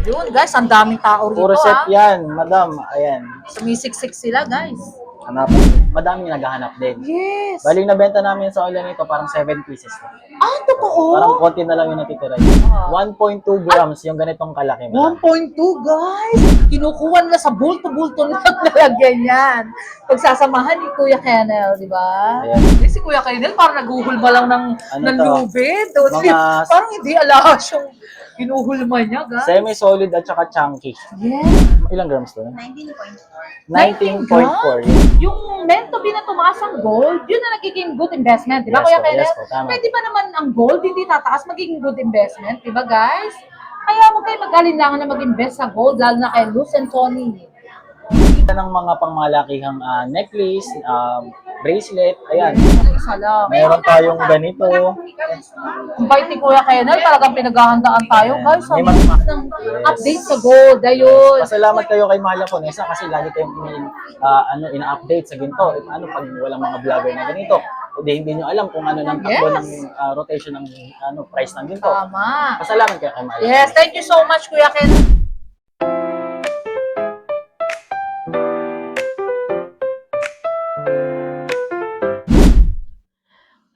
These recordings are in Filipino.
Yun guys, ang daming tao rito. Puro set yan, madam. Ayan. Sumisiksik sila guys. Madaming naghahanap din. Yes. Bali, nabenta namin sa ulan nito parang 7 pieces. Ah, totoo? Parang konti na lang yung natitira. 1.2 grams yung ganitong kalaki. 1.2 guys. Kinukuha nila sa bulto-bulto na nalagyan yan. Pagsasamahan ni Kuya Kennel, di ba? Ayan. Eh, si Kuya Kennel parang naguhulma lang ng to? lubid. Mga- Parang hindi alahas yung ginuhulma niya, guys. Semi-solid at saka chunky. Yes. Ilang grams to? 19.4. 19.4. Yung meant to be na tumaas ang gold, yun na nagiging good investment. Di ba, Yes Kuya po, Kennel? yes po, tama. Pwede ba naman ang gold hindi tataas, magiging good investment? Di ba, guys? Kaya huwag kayo mag-alinlangan na mag-invest sa gold, lalo na kay Luz and Tony. Ng mga pangmalakihang necklace, bracelet, ayan. Isa lang. Meron tayong ganito. Ang bait ni Kuya Kennel, talagang pinaghahandaan tayo, guys. May Sabi mas- ng update sa gold, ayun. Pasalamat kayo kay Mahala Ponesa kasi lagi kayong ina-update sa ginto. Ano pag walang mga vlogger na ganito? Hindi nyo alam kung ano ng takbo Yes. ng rotation ng price ng ginto. Tama. Pasalamat kayo kay Mahala. Yes, thank you so much, Kuya Kennel.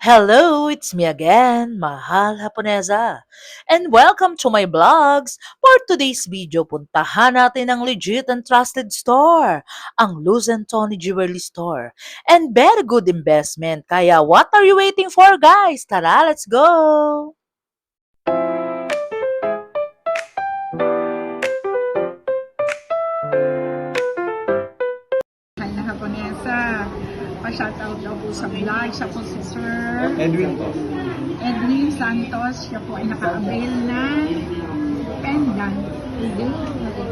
Hello, it's me again, Mahal Japonesa. And welcome to my vlogs. For today's video, puntahan natin ang legit and trusted store, ang Luz and Tony Jewelry Store. And very good investment. Kaya what are you waiting for, guys? Tara, let's go! Hi na Japonesa. Pa-shoutout daw po sa vlog. Siya po si Sir Edwin po. Edwin Santos. Siya po ay naka-avail na pendant.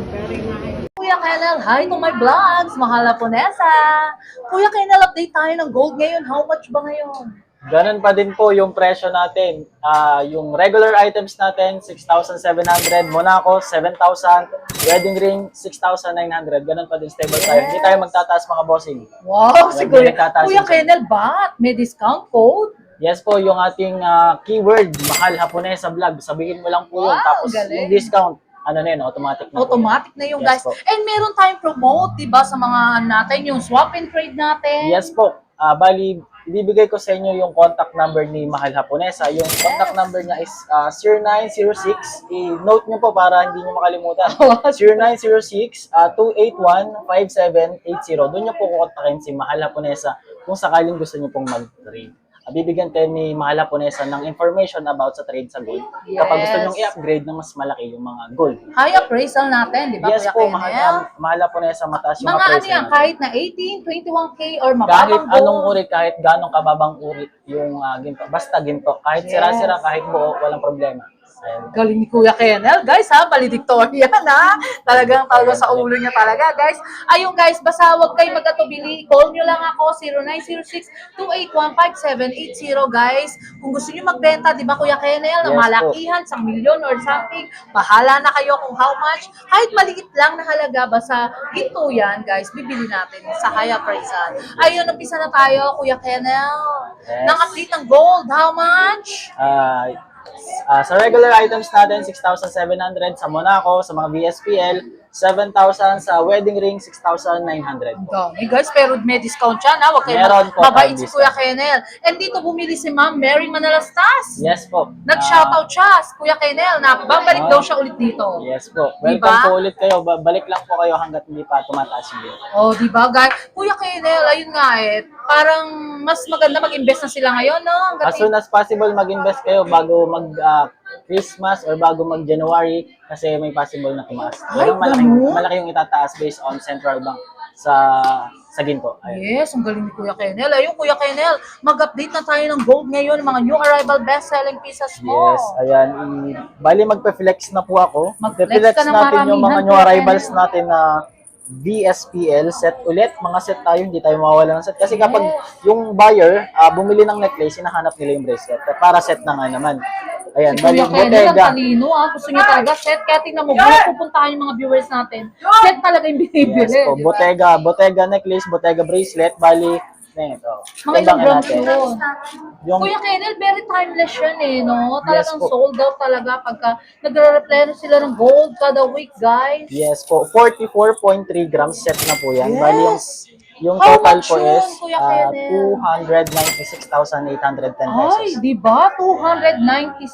Very nice. Kuya Kennel, hi to my vlogs, Mahal Japonesa. Kuya Kennel, update tayo ng gold ngayon. How much ba ngayon? Ganun pa din po yung presyo natin. Yung regular items natin, 6,700. Monaco, 7,000. Wedding ring, 6,900. Ganun pa din, stable tayo. Hindi tayo magtataas mga bossing. Wow, si Kuya, nagtataas Kuya yung- Kennel, ba't? May discount code? Yes po, yung ating keyword, Mahal Japonesa Vlog. Sabihin mo lang po yun. Wow, Tapos galing. yung discount, ano na yun, automatic na po. Automatic na yung Yes guys. po. And meron tayong promote, di ba, sa mga natin, yung swap and trade natin. Yes po. Bali, ibibigay ko sa inyo yung contact number ni Mahal Japonesa. Yung contact number niya is 0906. I-note nyo po para hindi nyo makalimutan. 0906-281-5780. Doon nyo po kukontakin si Mahal Japonesa kung sakaling gusto nyo pong mag-trade. Bibigyan kayo ni Mahal Japonesa ng information about sa trade sa gold. Kapag gusto Yes. nyo i-upgrade ng mas malaki yung mga gold. High appraisal natin, di ba, Yes Kuya po, Kennel? Mahal Japonesa, mataas yung Mga ano appraisal yan, natin. kahit na 18, 21K or Kahit mababang anong gold. uri, kahit ganong kababang uri yung ginto. Basta ginto. Kahit Yes. sira-sira, kahit buo, walang problema. Ayan. Galing ni Kuya Kennel. Guys, ha, valedictorian, ha. Talagang talaga sa ulo niya talaga, guys. Ayun, guys, basta huwag kayo mag-atubili. Call nyo lang ako, 0906-281-5780, guys. Kung gusto nyo magbenta, di ba, Kuya Kennel, ng Yes po. malakihan, 1,000,000 or something, bahala na kayo kung how much. Kahit maliit lang na halaga, basta ginto yan, guys, bibili natin sa high appraisal. Ayun, umpisa na tayo, Kuya Kennel. Yes. Ng update ng gold, how much? Sa regular items natin, 6,700 sa Monaco, sa mga VSPL, 7,000 sa wedding ring, 6,900 po. Dami guys, pero may discount yan ha. Huwag kayo Meron po mabait tayong si Kuya discount. Kennel. And dito bumili si Ma'am Mary Manalastas. Yes po. Nag-shoutout siya, Kuya Kennel, na babalik daw siya ulit dito. Yes po. Diba? Welcome po ulit kayo. Balik lang po kayo hanggat hindi pa tumataas yung bill. Oh, di ba guys? Kuya Kennel, ayun nga parang mas maganda mag-invest na sila ngayon, no? Hanggat As soon as possible, mag-invest kayo bago Christmas or bago mag-January kasi may possible na tumaas. Ay, ganun? Malaki yung itataas based on central bank sa ginto. Ayun. Yes, ang galing ni Kuya Kennel. Ayun, Kuya Kennel, mag-update na tayo ng gold ngayon, mga new arrival best-selling pieces mo. Yes, ayan. Bali, magpe-flex na po ako. Mag-flex Magpe-flex ka ng natin yung mga maramihan, new Kuya arrivals Kennel. natin na VSPL set ulit. Mga set tayo, hindi tayo mawawala ng set. Kasi kapag yung buyer bumili ng necklace, hinahanap nila yung bracelet. Para set na nga naman. Ayan, Si bali, Kuya Kennel, ang Bottega. talino Gusto niya talaga set. Kaya tingnan mo, kung pupuntahan yung mga viewers natin, set talaga yung binibili. Yes po, di ba? Bottega necklace, Bottega bracelet. Bali, net. Oh. Mga ilang Timbangin grams natin. yun? Yung, Kuya Kennel, very timeless yan eh, no? Yes Talagang po. sold out talaga pagka nagre-replenish sila ng gold kada week, guys. yes po, 44.3 grams set na po yan. Bali, yung How total much po yun, is Kuya Kennel? 296,810 pesos. Ay, di ba? 296,000,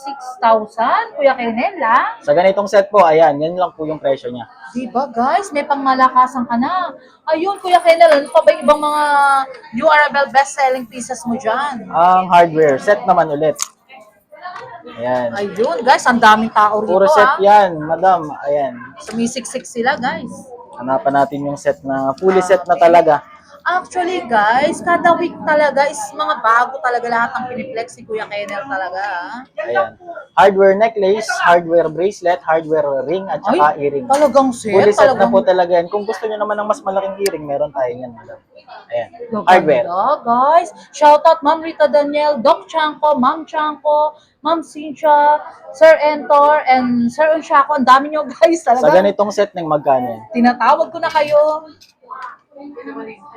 Kuya Kennel, ah? Sa ganitong set po, ayan, yan lang po yung presyo niya. Di ba, guys? May pangmalakasan ka na. Ayun, Kuya Kennel, ano pa ba yung ibang mga URL best-selling pieces mo dyan? Ang hardware, set naman ulit. Ayan. Ayun, guys, ang daming tao rito, Puro set ah. yan, madam. Ayan. Sumisiksik sila, guys. Hanapan natin yung set na fully set na talaga. Actually, guys, kada week talaga is mga bago talaga lahat ng piniplex ni Kuya Kennel talaga, ah. Ayan. Hardware necklace, hardware bracelet, hardware ring, at saka earring. Talagang set, Fully set na talagang po talaga yan. Kung gusto nyo naman ng mas malaking earring, meron tayo yan, madam. Ayan. Ganda, Hardware. guys. Shoutout Ma'am Rita Daniel, Doc Chanko, Ma'am Chanko, Ma'am Cynthia, Sir Entor, and Sir Unshaco. Ang dami nyo, guys. Sa Talaga. ganitong set ng magkano yan? Tinatawag ko na kayo.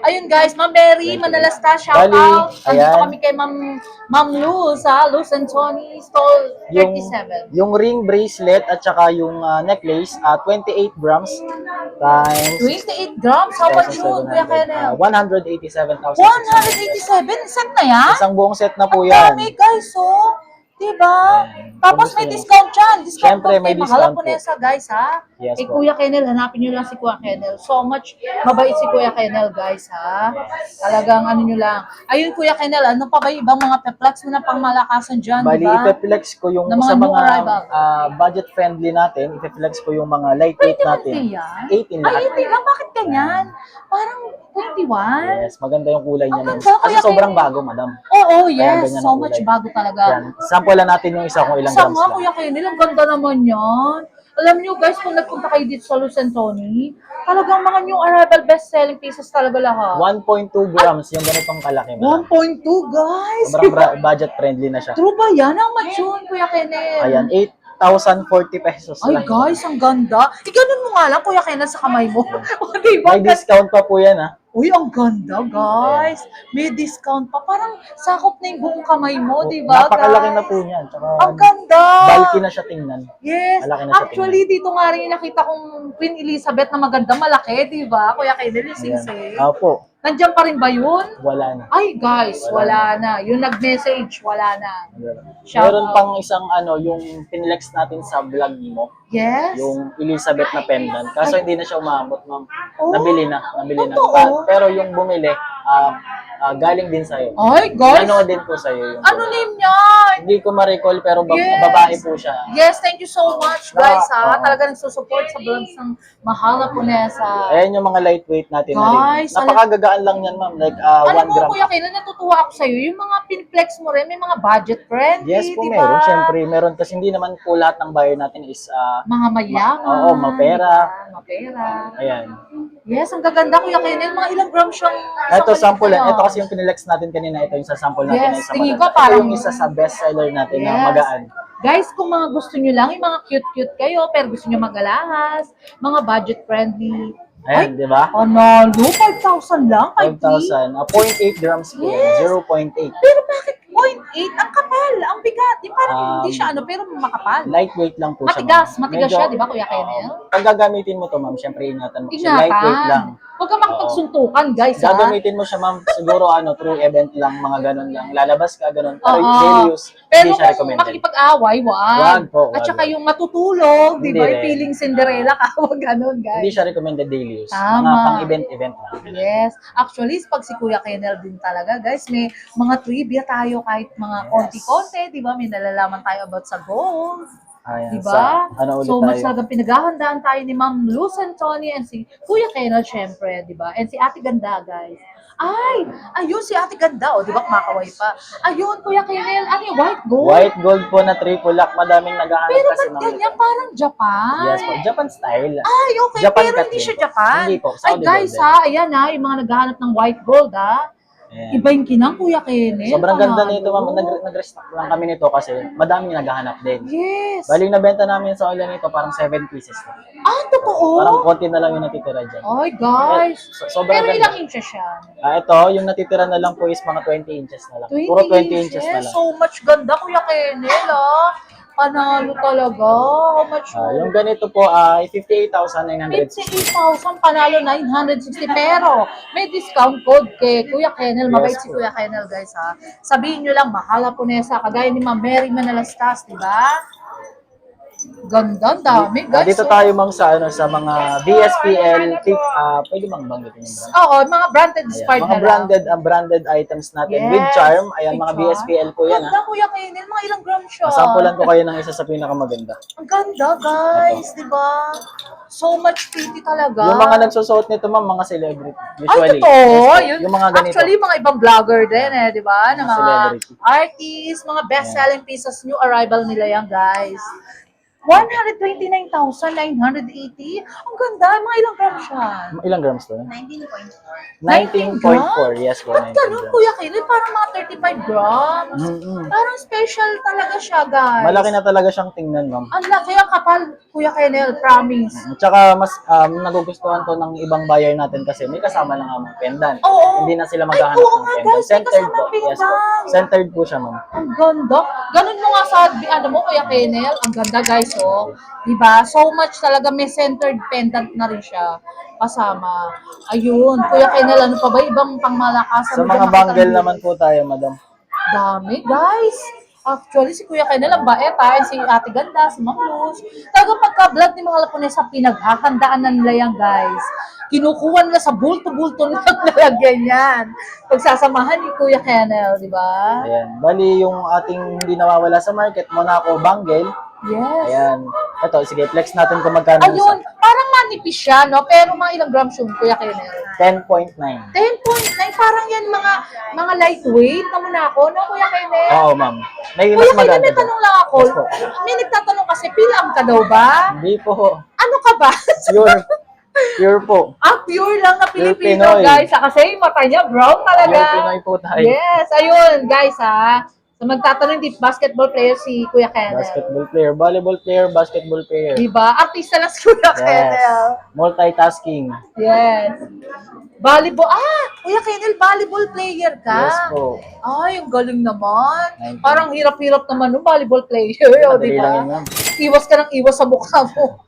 Ayun guys, Ma'am Mary, Manalasta, shout Bali, out. Nandito ayan. kami kay Ma'am Luz, ha? Luz and Tony, stall 37. Yung ring bracelet at saka yung necklace, 28 grams times 28 grams, how much yun, Kuya Kennel? 187,000. 187, set na yan? Isang buong set na po Ang yan. dami guys, oh. Diba? Ayan. Tapos Kung may gusto discount dyan. Discount Siyempre, po may kay discount Mahal Punesa, guys, ha? Yes Kay po. Kuya Kennel, hanapin nyo lang si Kuya Kennel. So much mabait si Kuya Kennel, guys, ha? Talagang ano nyo lang. Ayun, Kuya Kennel, ano pa ba yung ibang mga peplats mo na pangmalakasan dyan, Bali, diba? ipeplex ko yung Na mga sa new mga arrival. budget friendly natin, ipeplex ko yung mga lightweight 20 natin. yan? 18 lahat. Ay, 18 lang. Bakit ganyan? Parang 21? Yes, maganda yung kulay niya. Ang ma'am. ganda, Kasi Kuya sobrang Kennel. bago, madam. Oo, Kaya yes. ganyan So ang much kulay. bago talaga. Yan. Sample lang natin yung isa kung ilang Sa grams mga lang. Kuya Kennel, ang ganda naman yan. Alam nyo guys, kung nagpunta kayo dito sa Luz and Tony, talagang mga new arrival best-selling pieces talaga lahat. 1.2 grams yung ganitong kalaki. madam. 1.2 guys! Sobrang budget friendly na siya. True ba yan? How much yun, Kuya Kennel? Ayan, 8,040 pesos Ay lang. guys, ang ganda. Iganon mo nga lang, Kuya Kennel, sa kamay mo. O, diba? May discount pa po yan, ha? Uy, ang ganda, guys. May discount pa. Parang sakop na yung buong kamay mo, di ba, Napakalaki guys? na po niyan. Tsaka, Ang ganda. bulky na siya tingnan. Yes. Malaki na siya Actually, dito nga rin yung nakita kong Queen Elizabeth na maganda, malaki, di ba? Kuya Kennel, yung Ayan. singsing. Opo, Nandiyan pa rin ba yun? wala na. Ay, guys, wala na. Yung nag-message, wala na. Shout Meron out. pang isang yung pinlex natin sa vlog mo, Yes. yung Elizabeth na pendant. Kaso hindi na siya umabot, ma'am. Oh, Nabili na. totoo? Pero yung bumili, galing din sa'yo. Ay, guys. Ano din po sa'yo yung Ano name niya? Hindi ko ma-recall pero Yes. babae po siya. Yes, thank you so much, guys, ha. Oo. Talaga nagsusupport sa vlogs ng Mahal na Punesa. Ayan yung mga lightweight natin na rin. Guys, Napakagagaan lang yan, ma'am. Like 1 Alam mo, gram. Kuya Kennel, natutuwa ako sa'yo. Yung mga pinflex mo rin, may mga budget friendly, Yes po, di ba? meron. Siyempre, meron. Kasi hindi naman po lahat ng buyer natin is Mga mayaman. Oo, mapera. di ba? Mapera. ayan. Yes, ang gaganda, Kuya Kennel. Mga ilang grams siyang... Ito, isang sample palit yan. na Ito yun. kasi yung pinilex natin kanina. Ito yung sa sample natin. Yes, na isa tingin maganda. ko parang- Ito yung isa sa best seller natin na Yes. magaan. Guys, kung mga gusto nyo lang, yung mga cute-cute kayo, pero gusto nyo mag-alahas, mga budget friendly. Ayan, di ba? Panalo, 5,000 lang, 5,000. 0.8 grams po yan. Yes. 0.8. Pero bakit 0.8? Ang kapal, ang bigat. Di parang hindi siya pero makapal. Lightweight lang po Matigas, siya. ma'am. matigas Medyo- siya, di ba, Kuya Kennel? Pag gagamitin mo to, ma'am, syempre ingatan mo. Kasi lightweight lang. Ingatan. Huwag ka makapagsuntukan, guys, ha? Gagamitin mo siya, ma'am, siguro through event lang, mga ganun lang. Lalabas ka, ganun. Pero Oo. daily use, Pero hindi siya kung recommended. makipag-away, wag. Wag po, wag. At saka yung matutulog, di Hindi ba? Yung rin. feeling Cinderella ka, wag ganun, Hindi guys. siya recommended daily use. Tama. Mga pang-event-event lang. Yes. Actually, pag si Kuya Kennel din talaga, guys, may mga trivia tayo kahit mga konti-konti, di ba? May nalalaman tayo about sa goals. Ayan, Di ba? ano ulit So much tayo? talagang pinaghahandaan tayo ni Ma'am Luz and Tony and si Kuya Kennel, syempre, di ba? And si Ate Ganda, guys. Ay, ayun si Ate Ganda, di ba? Kumakaway pa. Ayun, Kuya Kennel, ano yung white gold? White gold po na triple lock. Madaming naghahanap Pero kasi, ba't ma'am. ganyan? Parang Japan. Yes po. Japan style. Ay, okay. Japan pero cut hindi din siya po. Japan. Hindi po. Ay, Saudi guys, gold din. ha. Ayan, ha. Yung mga naghahanap ng white gold, ha. Ayan. Iba yung kinang, Kuya Kenneth. Sobrang ganda Panalo. nito, ma'am. Nag-restock lang kami nito kasi madami naghahanap din. Yes. Baling nabenta namin sa online nito parang 7 pieces lang. Ah, totoo? Parang konti na lang yung natitira dyan. Ay, guys. Sobrang Pero ganda. ilang inches siya? Ito, yung natitira na lang po is mga 20 inches na lang. 20 Puro 20 inches na lang. So much ganda, Kuya Kenneth, ah. Panalo talaga. How much? Yung ganito po ay 58,900. 58,000, panalo 960. Pero may discount code kay Kuya Kennel. Mabait Yes, si po. Kuya Kennel, guys, ha. Sabihin nyo lang, mahal Haponesa. Kagaya ni Ma'am Mary Manalastas, di ba? Ganda, dami, guys. Dito tayo ma'am sa mga VSPL, pwede bang banggitin yung brand? Oo, mga branded Ayan, inspired mga na lang. branded items natin Yes, with charm. Ayan, with mga charm. VSPL po yan. Ganda, Kuya Kennel. Mga ilang grams siya. Sampulan ko kayo ng isa sa pinakamaganda. Ang ganda, guys. Di ba? So much pretty talaga. Yung mga nagsusuot nito ma'am, mga celebrity. Ay, Usually. totoo. Yes po. Yun, Yung mga ganito. actually, mga ibang vlogger din di ba? Na Mga mga celebrity. artists, mga best-selling pieces, new arrival nila yan, guys. 129,980. Ang ganda. Mga ilang grams siya? Ilang grams to? 19.4. 19.4. Yes po, Ba't 19 ganun, grams. Kuya Kenneth? Parang mga 35 grams. Mm-mm. Parang special talaga siya, guys. Malaki na talaga siyang tingnan ma'am. Ang laki, ang kapal, Kuya Kenneth. Promise. At saka mas nagugustuhan to ng ibang buyer natin kasi may kasama na nga mga pendant. Oo. Hindi na sila Ay, maghahanap oo ng nga, pendant. guys, may Centered po. kasamang Yes po. pendant. Centered po siya ma'am. Ang ganda. Ganun mo nga sa, ano mo, Kuya Kennel. Ang ganda, guys, oh. Diba? So much talaga. May centered pendant na rin siya. Kasama. Ayun. Kuya Kennel, ano pa ba? Ibang pangmalakasan. Sa mo mga ba bangle makita mo? naman po tayo madam. Dami, guys. Actually, si Kuya Kennel, ang bait, ha? Si Ate Ganda, si Ma'am Luz. Talagang pagka-vlog ni mga Laponesa, pinaghahandaan na nila yan, guys. Kinukuha nila sa bulto-bulto nilang lalagyan yan. Pagsasamahan ni Kuya Kennel, di ba? Ayan. Bali yung ating hindi nawawala sa market, Monaco Bangle. Yes. Ayan. Ito, sige, flex natin kung magkano Ayun, parang manipis siya, no? Pero mga ilang grams yun, Kuya Kennel? 10.9. 10.9, parang yan mga lightweight na muna ako, no, Kuya Kennel? Oo, ma'am. May Kuya mas Kennel, maganda may dyan. tanong lang ako. Yes po. May nagtatanong kasi, pilang ka daw ba? Hindi po. Ano ka ba? Pure. Pure po. Pure lang na Pure Pilipino, Pinoy. guys. Kasi yung mata niya, brown talaga. Pure Pinoy po tayo. Yes, ayun, guys, ha. So, magtatanong din, basketball player si Kuya Kennel. Basketball player, volleyball player, basketball player. Diba? Artista lang si Kuya Kennel. Yes. Multitasking. Yes. Volleyball. Kuya Kennel, volleyball player ka. Yes po. Ay, ang galing naman. Thank you. Parang hirap-hirap naman ng volleyball player. O, Madali di lang ba? yun, ma'am. Iwas ka ng iwas sa mukha mo.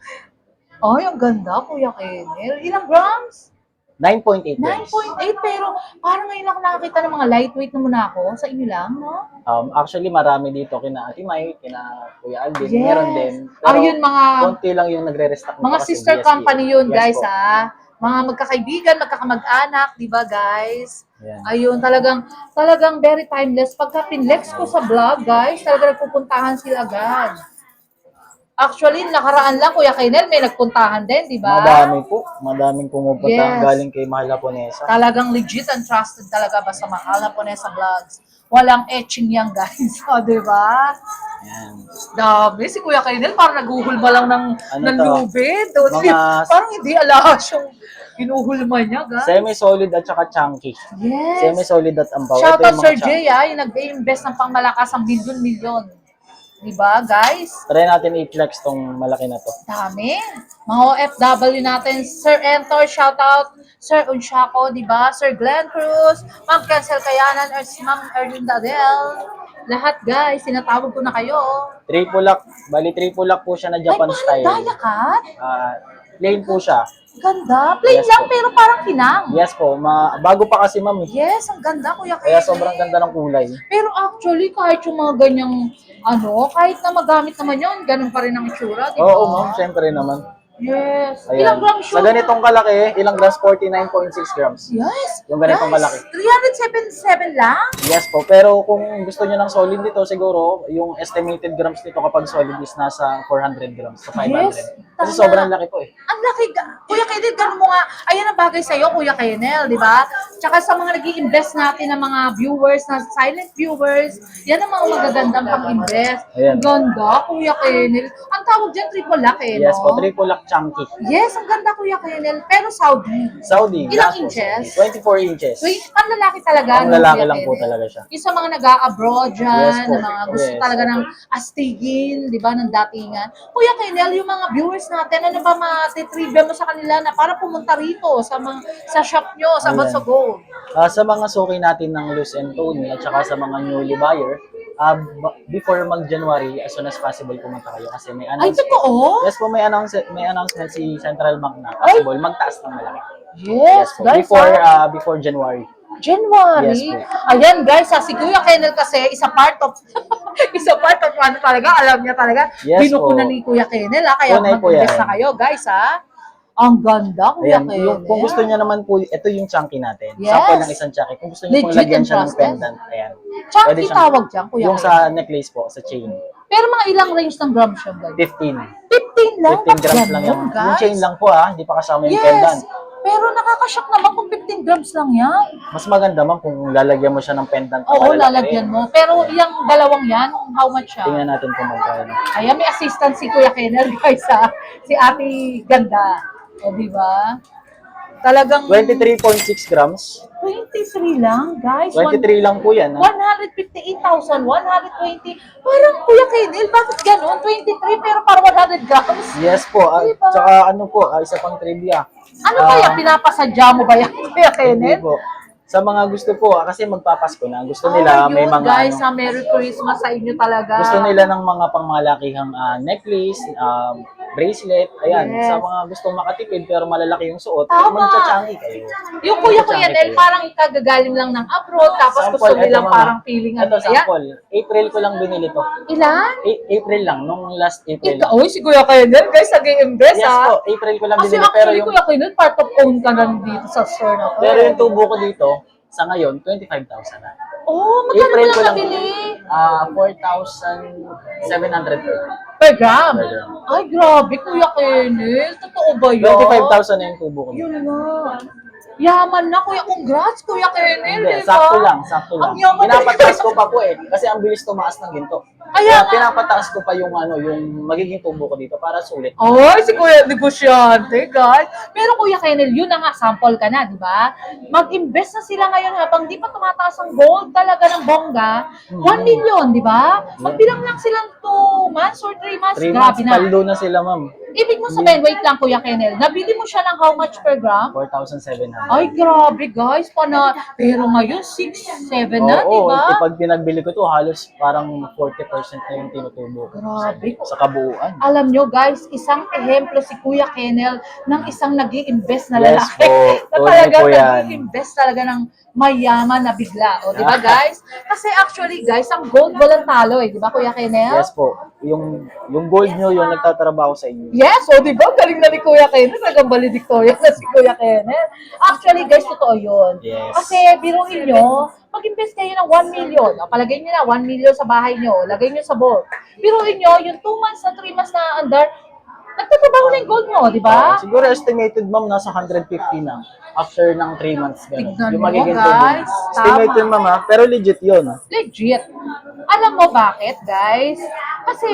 Ay, ang ganda, Kuya Kennel. Ilang grams? 9.8 grams. 9.8, pero parang ngayon ako nakakita ng mga lightweight na muna ako. Sa inyo lang, no? Actually, marami dito kina Ate Mai, kina Kuya Alvin. Yes. Meron din. Pero Ayun, mga konti lang yung nagre-restock. nito mga kasi sister BSP. company yun, Yes guys, po. Mga magkakaibigan, magkakamag-anak, di ba, guys? Yan. Ayun, talagang very timeless. Pagka pinlex ko sa vlog, guys, talagang nagpupuntahan sila agad. Actually, nakaraan lang, Kuya Kennel, may nagpuntahan din, di ba? Madami po. Madaming pumupunta Yes. galing kay Mahal Haponesa. Talagang legit and trusted talaga basta Mahal Haponesa Vlogs. Walang etching yan, guys. O, di ba? Yan. Dami. Si Kuya Kennel, parang naguhulma lang ng to? lubid. O, Mga- parang hindi alahas yung inuhulma niya, guys. Semi-solid at saka chunky. Yes. Semi-solid at ampaw. Shout Ito out yung Sir mga chunky. Jay, yung nag-invest ng pangmalakas ang milyon-milyon. Diba, guys? Try natin i-flex tong malaki na to. Dami. Mga OFW natin, Sir Entor, shout out. Sir Unshako, diba? Sir Glenn Cruz, Ma'am Cancel Kayanan, or si Ma'am Erlinda Adele. Lahat, guys, sinatawag ko na kayo. Triple lock. Bali, triple lock po siya na Japan Ay, style. parang daya cut. Plain po siya. Ganda. Plain Yes, lang, po. pero parang kinang. Yes po. Bago pa kasi ma'am. Yes, ang ganda, Kuya Kaya Kennel. sobrang ganda ng kulay. Pero actually, kahit yung mga ganyang, kahit na magamit naman yun, ganun pa rin ang itsura, di ba? Oo ma'am, syempre naman. Yes. Ayan. Ilang grams Sa yun? ganitong kalaki, ilang grams? 49.6 grams. Yes. Yung ganitong Guys, kalaki. 377 lang? Yes po. Pero kung gusto niyo ng solid dito, siguro, yung estimated grams nito kapag solid is nasa 400 grams to 500. Yes, Kasi tama. sobrang laki po eh. Ang laki. Kuya Kennel, ganun mo nga. Ayan ang bagay sa'yo, Kuya Kennel, di ba? Tsaka sa mga nag-i-invest natin ng mga viewers, na silent viewers, yan ang mga magagandang pang-invest. Ayan. Ang ganda, Kuya Kennel. Ang tawag dyan, triple lock eh, Yes no? po, triple lock chunky. Yes, ang ganda Kuya Kenel. Pero Saudi. Saudi. Ilang Grass po, inches? 24 inches. Wait, panlalaki talaga. Ang no, lalaki Kuya lang po Kenel? talaga siya. Yung sa mga nag-a-abroad dyan, Yes po. na mga gusto Yes. talaga ng astigin, di ba, ng datingan. Kuya Kenel, yung mga viewers natin, ano ba matitrivia mo sa kanila na para pumunta rito sa shop nyo, sa Ayan. Bansa Gold? Sa mga suki natin ng Luz and Tony at saka sa mga newly buyer, before mag-January, as soon as possible pumunta kayo kasi may Ay, announcement. totoo? Yes po, may announcement si Central Bank na possible magtaas ng malaki. Yes, Po. guys. Before January. January. Yes, Ayan guys, si Kuya Kenel kasi isa part of ano talaga, alam niya talaga. Yes, Binukunan po. ni Kuya Kenel kaya Tunay po mag-invest yan. na kayo guys Ang ganda Kuya Ayan, Kenel. kung gusto niya naman po, ito yung chunky natin. Yes. Sample ng isang chunky. Kung gusto niyo pong Legit lagyan and siya ng trusted. pendant, ayan. Chunky Pwede siyang- tawag dyan Kuya Yung Kenel. sa necklace po, sa chain. Pero mga ilang range ng grams siya guys? 15. 15 lang? 15 grams lang yan yung, yung chain lang po hindi pa kasama yung Yes. pendant. Pero nakakashock naman kung 15 grams lang yan. Mas maganda man kung lalagyan mo siya ng pendant. na Oo, malalaki lalagyan rin. mo. Pero yung dalawang yan, how much siya? Tingnan natin kung magkano. Ayan, may assistant si Kuya Kenel, guys, Si Ate Ganda. O, di ba? Talagang... 23.6 grams. 23 lang, guys. 23 lang po yan. 158,120. Parang, Kuya Kenel, bakit ganun? 23 pero parang 100 grams? Yes po. Diba? Tsaka ano po, isa pang trivia. Ano kaya, pinapasadya mo ba yan, Kuya Hindi Kenel? po. Sa mga gusto po, kasi magpapasko na. Gusto nila may Ayun, mga guys, ano, Merry Christmas sa inyo talaga. gusto nila ng mga pangmalakihang necklace, bracelet, ayan. Yes. Sa mga gustong makatipid pero malalaki yung suot, Tama. magcha-chunky kayo. Yung Kuya Magcha-chunky Kenel, kayo. parang kagagaling lang ng abroad, tapos gusto Sample, nilang eto, mama. parang feeling Ito, Ayan. sample. April ko lang binili to. Ilan? April lang, nung last April. Ikaw, si Kuya Kenel, guys, nag-i-invest Yes po, April ko lang Kasi binili. Pero actually, yung, Kuya Kenel, part of own ka na dito sa store na to. pero yung tubo ko dito, sa ngayon, 25,000 na. Oh, magkano April mo ko lang lang. nabili? 4,700 per. Per gram? Per gram. Ay, grabe, Kuya Kenel. Totoo ba yun? 25,000 na yung tubo ko. Yun nga. Yaman na, Kuya. Congrats, Kuya Kenel. Hindi, diba? sakto lang, sakto lang. Ang yaman na- Pinapataas ko pa po kasi ang bilis tumaas ng ginto. Kaya nga. Pinapataas ko pa yung yung magiging tubo ko dito para sulit. Ay, si Kuya negosyante, guys. Pero Kuya Kenel, yun na nga, sample ka na, di ba? Mag-invest na sila ngayon habang di pa tumataas ang gold talaga ng bongga. 1 million, di ba? Magbilang lang silang 2 months or 3 months. 3 months, Grabe na. paldo na sila, ma'am. Ibig mo sabihin, wait lang Kuya Kenel, nabili mo siya ng how much per gram? 4,700. Ay, grabe guys. Pero ngayon, 6, 7 na, di Oo, ba? pag pinagbili ko to, halos parang 40% na yung tinutubo ko. Grabe. Sa kabuuan. Alam nyo guys, isang ehemplo si Kuya Kenel ng isang nag-i-invest na Yes lalaki. po, na tunay talagang po yan. nag-i-invest talaga ng mayaman na bigla. O, di ba guys? Kasi actually guys, ang gold walang talo di ba Kuya Kenel? Yes po. Yung gold nyo, yung nagtatrabaho sa inyo. Yes, o di ba? Galing na ni Kuya Kenel. Talagang valedictorian na si Kuya Kenel. Actually guys, totoo yun. Yes. Kasi biruin nyo, mag-invest kayo ng 1 million. O, palagay nyo na 1 million sa bahay nyo. Lagay nyo sa vault. Biruin nyo, yung 2 months na 3 months na under, nagtatrabaho na yung gold nyo, di ba? Siguro estimated, ma'am, nasa 150 na after ng 3 months. Ganun. Tignan Yung mo, magiging guys. tubo. Estimated, Tama. ma'am, pero legit yun. Legit. Alam mo bakit, guys? Kasi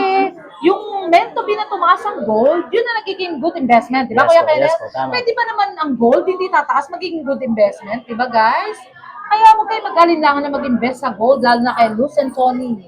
yung meant to be na tumaas ang gold, yun na nagiging good investment. Di ba, Yes Kuya po, Kenel? yes po, tama. Pwede ba naman ang gold hindi tataas, magiging good investment? Di ba, guys? Kaya huwag kayo mag-alinlangan na mag-invest sa gold, lalo na kay Luz and Tony.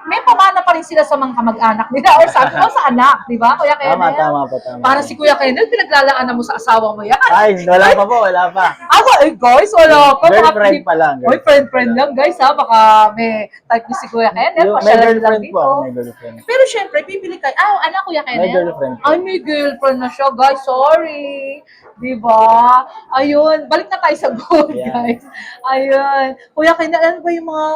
May pamana pa rin sila sa mga kamag-anak nila or sabi mo sa anak, di ba, Kuya Kenel? Tama po, tama. Para si Kuya Kenel, pinaglalaanan mo sa asawa mo yan. Ay, wala pa po, wala pa. Ako, guys, wala pa. Girlfriend pa lang. Oy, friend lang, guys, ha. Baka may type ni si Kuya Kenel. May Pasyalan lang girlfriend dito. po ako, may girlfriend. Pero syempre, pipili kayo. Anak, Kuya Kenel? May girlfriend po. Ay, may girlfriend na siya, guys. Sorry. Diba? Ayun. Balik na tayo sa gold, Yeah. guys. Ayun. Kuya Kenel, ano ba yung mga...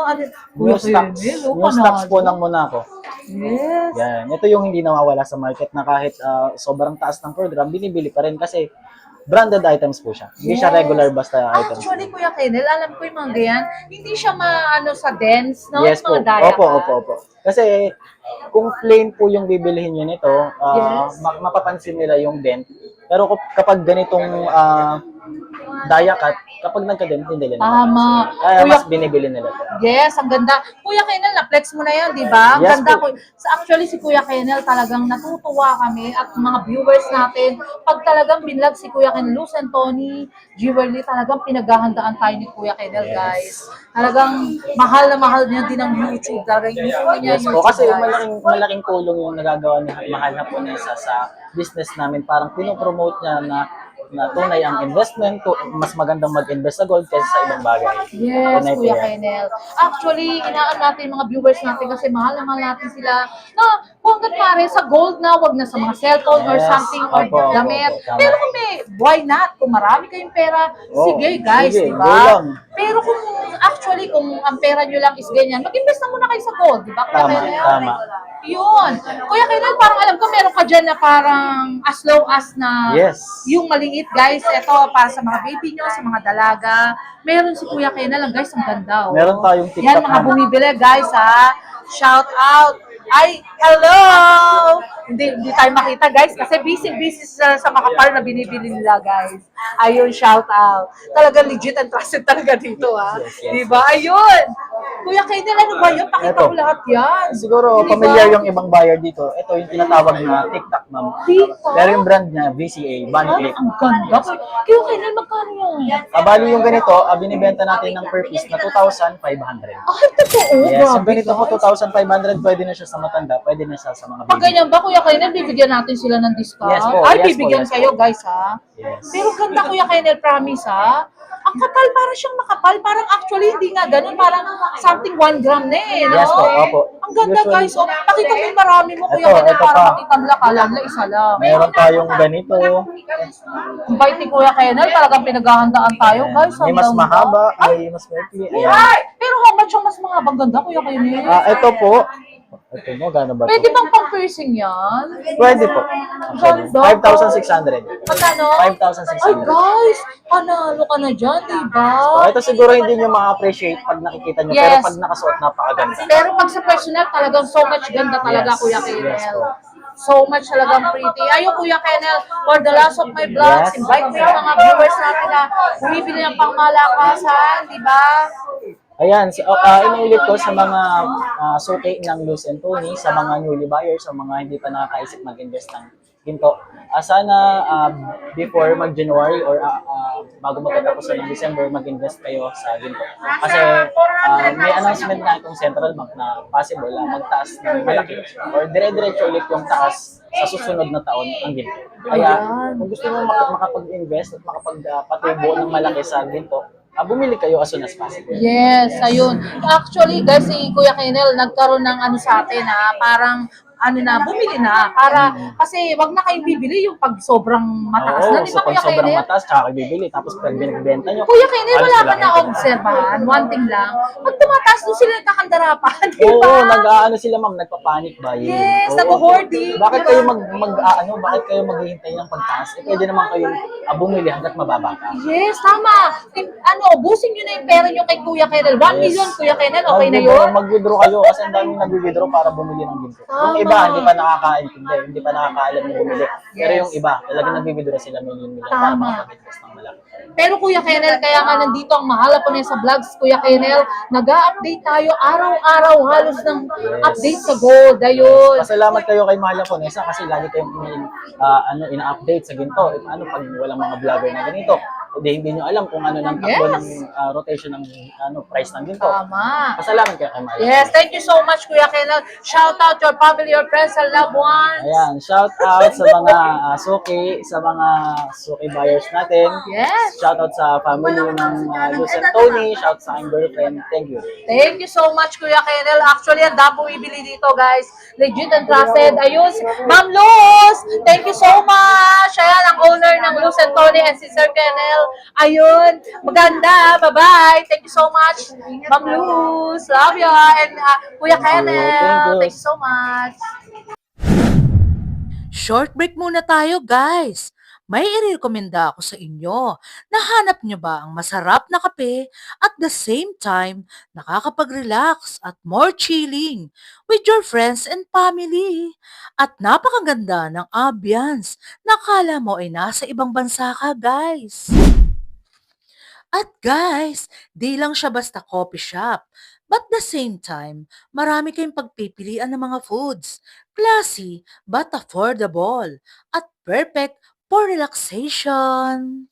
New stocks. New stocks po ng Monaco. Yes. Yan. Ito yung hindi nawawala sa market na kahit sobrang taas ng program, binibili pa rin kasi branded items po siya. Hindi siya Yes. regular basta items. Actually, Kuya Kenel, alam ko yung mga ganyan, hindi siya maano sa dense, no? Yes Yung po. mga daya Opo. Kasi kung plain po yung bibilihin nyo nito, Yes. mapapansin nila yung dent. Pero kapag ganitong daya cut, kapag nagka-ganito, hindi nila Tama. napapansin. Kaya Kuya, mas binibili nila to. yes, ang ganda. Kuya Kenel, na-flex mo na yan, di ba? Ang Yes ganda po. ko. Actually, si Kuya Kenel talagang natutuwa kami at mga viewers natin. Pag talagang binlag si Kuya Kenel, Luz and Tony, Jewelry, talagang pinaghahandaan tayo ni Kuya Kenel, Yes. guys. Talagang mahal na mahal niya din ang YouTube. Talagang inuuna niya Yes yung po, kasi YouTube, guys. malaking tulong yung nagagawa ni Mahal na Punesa sa business namin. Parang pinopromote niya na tunay ang investment, mas magandang mag-invest sa gold kaysa sa ibang bagay. Yes, Tunay po Kuya yan. Kenel. Actually, inaan natin yung mga viewers natin kasi mahal na mahal natin sila. Na, kung hanggat maaari, sa gold na, wag na sa mga cellphone or Yes. something or Opo, damit. tama. Pero kung may, why not? Kung marami kayong pera, Oh, sige guys, sige, di go ba? lang. Pero kung actually, kung ang pera nyo lang is ganyan, mag-invest na muna kayo sa gold, di ba, Kuya Tama, Kenel? tama. Yun. Kuya Kenel, parang alam ko, meron ka dyan na parang as low as na Yes. yung maliit, guys. Ito, para sa mga baby nyo, sa mga dalaga. Meron si Kuya Kenel, guys, ang ganda. Oh. Meron tayong TikTok Yan, mga na- bumibili, guys, ha. Shout out. Ay, hello! Hindi tayo makita, guys, kasi busy sa makapal na binibili nila, guys. Ayun, shout out. Talaga legit and trusted talaga dito, ha. Yes, yes, Diba? Ayun. Kuya Kenel, ano ba yun? Pakita Eto. mo lahat yan. Siguro, Diba? familiar yung ibang buyer dito. Ito yung tinatawag na TikTok, ma'am. TikTok? Pero yung brand niya, VCA, Bunny Ay, Clip. ang ganda. Kuya Kenel, magkano yan? Bali yung ganito, binibenta natin ng per piece na 2,500. Ay, totoo. Yes, yung Grabe, ganito po, guys. 2,500, pwede na siya sa matanda, pwede na siya sa mga Pag baby. ganyan ba, Kuya Kenel, bibigyan natin sila ng discount? Yes po, Ay, yes po, bibigyan yes po. kayo, guys, ha? Yes. Pero ganda, Kuya Kenel, promise, ha? Ang kapal, parang siyang makapal. Parang actually, hindi nga ganun. Parang something 1 gram na eh, no? Yes po, opo. Ang ganda, Usually- guys. Oh, pakita mo yung marami mo, Kuya Ito, Kenel, ito para pa. makita nila. Kala nila isa lang. Meron tayong ganito. Ang bait ni Kuya Kenel, talagang pinaghahandaan tayo, guys. May Ang mas ganda. mahaba, may mas maikli. Ayan. Ay! Pero how much ang mas mahabang ganda, Kuya Kenel? Ito po. Ito mo, gano'n ba Pwede ito? bang pang-piercing yan? Pwede po. Ganda. 5,600. Magkano? 5,600. Ay, guys! Panalo ka na dyan, diba? Ito siguro hindi nyo ma-appreciate pag nakikita nyo, pero Yes. pag nakasuot, napakaganda. Pero pag sa personal, talagang so much ganda talaga, Yes. Kuya Yes Kenel. po. So much talagang pretty. Ayun, Kuya Kenel, for the last of my vlogs, Yes. invite mo yung mga viewers natin na bumibili ng pangmalakasan, di ba? Ayan, inuulit ko sa mga suki ng Luz and Tony, sa mga newly buyers, sa mga hindi pa nakakaisip mag-invest ng ginto. Sana before mag-January or bago magkatapusan ng December, mag-invest kayo sa ginto. Kasi may announcement na itong central bank na possible magtaas ng malaki or dire-diretso ulit yung taas sa susunod na taon ang ginto. Kaya kung gusto mo makapag-invest at makapagpatubo ng malaki sa ginto, bumili kayo as soon as possible. Yes, ayun. Actually, guys, si Kuya Kenel nagkaroon ng ano sa atin, parang ano na, bumili na. Para, kasi wag na kayong bibili yung pag sobrang mataas na. Di so ba, Kuya pag sobrang Kenel? mataas, tsaka kayo bibili. Tapos pag binagbenta nyo, Kuya Kenel, alis wala sila ka na kayo. obserbahan. One thing lang. Pag tumataas doon sila nagkakandarapan, di Oo, ba? nag-aano sila ma'am, nagpa-panic buying. Yes, Oo. nag-hoarding, Bakit di ba? kayo bakit kayo maghihintay ng pagtaas? Pwede naman kayo bumili hanggat mababa ka. Yes, tama. Busin nyo na yung pera nyo kay Kuya Kenel. 1 million, Kuya Kenel, okay na yun? Mag-withdraw kayo kasi ang daming nag-withdraw para bumili ng ginto. Yung Tama. iba, hindi pa nakakaintindi, hindi pa nakakaalam na bumili. Pero Yes. yung iba, talagang nag-withdraw sila million para Tama. makapag-invest ng malaki. Pero Kuya Kenel, kaya nga nandito ang Mahal po sa vlogs, Kuya Kenel, nag-a-update tayo araw-araw, halos ng update sa gold. Ayun. Pasalamat kayo kay Mahal Ponesa kasi lagi kayong ina-update sa ginto. Ano pag walang mga vlogger na ganito? Hindi nyo alam kung ano ng takbo Yes. ng rotation ng price ng ginto. Tama. Pasalamat kayo kay Mahal. Yes, thank you so much, Kuya Kenel. Shout out your family, your friends, and loved ones. Ayan, shout out sa mga sa mga suki buyers natin. Yes. Shout out sa family ng Luz and Tony. Shout out sa aking girlfriend. Thank you. Thank you so much, Kuya Kenel. Actually, ang dami bibili dito, guys. Legit and trusted. Ayun, Ma'am Luz, thank you so much. Ayan, ang owner ng Luz and Tony and si Sir Kenel. Ayun, maganda. Bye-bye. Thank you so much, Ma'am Luz. Love ya. And Kuya Kenel, thank you so much. Short break muna tayo, guys. May irekomenda ako sa inyo. Nahanap nyo ba ang masarap na kape at the same time nakakapag-relax at more chilling with your friends and family? At napakaganda ng ambience na akala mo ay nasa ibang bansa ka, guys. At guys, di lang siya basta coffee shop. But the same time, marami kayong pagpipilian ng mga foods. Classy but affordable. At perfect for relaxation.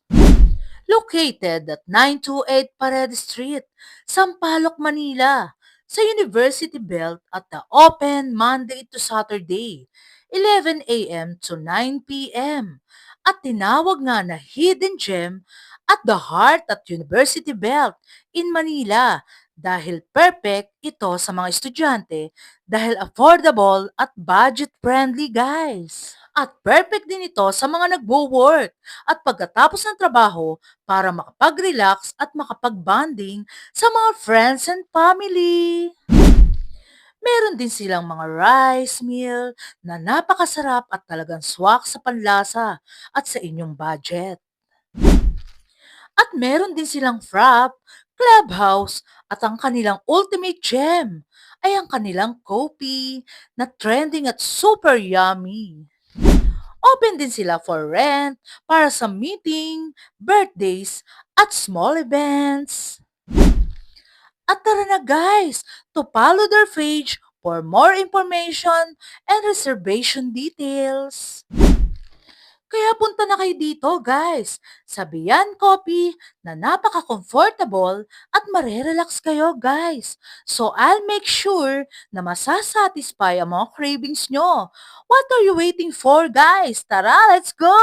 Located at 928 Paredes Street, Sampaloc, Manila, sa University Belt at the open Monday to Saturday, 11 a.m. to 9 p.m. At tinawag nga na Hidden Gem at the heart at University Belt in Manila dahil perfect ito sa mga estudyante dahil affordable at budget-friendly guys. At perfect din ito sa mga nagwo-work at pagkatapos ng trabaho para makapag-relax at makapag-bonding sa mga friends and family. Meron din silang mga rice meal na napakasarap at talagang swak sa panlasa at sa inyong budget. At meron din silang frap, clubhouse at ang kanilang ultimate gem ay ang kanilang kopi na trending at super yummy. Open din sila for rent para sa meeting, birthdays, at small events. At tara na guys, to follow their page for more information and reservation details. Kaya punta na kayo dito guys, sa Bian Coffee na napaka-comfortable at marerelax kayo guys. So I'll make sure na masasatisfy ang mga cravings nyo. What are you waiting for guys? Tara, let's go!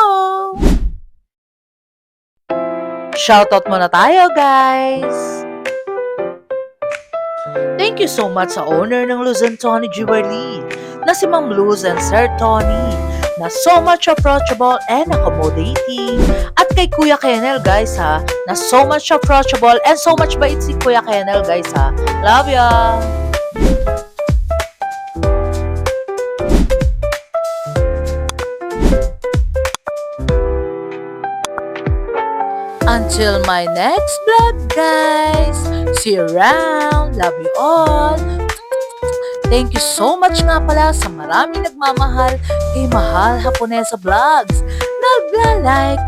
Shoutout muna tayo guys! Thank you so much sa owner ng Luz and Tony Jewelry na si Ma'am Luz and Sir Tony na so much approachable and accommodating. At kay Kuya Kenel guys ha, na so much approachable and so much bait si Kuya Kenel guys ha. Love ya! Until my next vlog guys! See you around! Love you all! Thank you so much nga pala sa maraming nagmamahal kay Mahal Haponesa Vlogs. Nagla-like,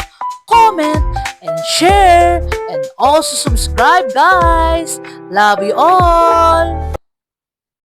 comment, and share, and also subscribe guys. Love you all!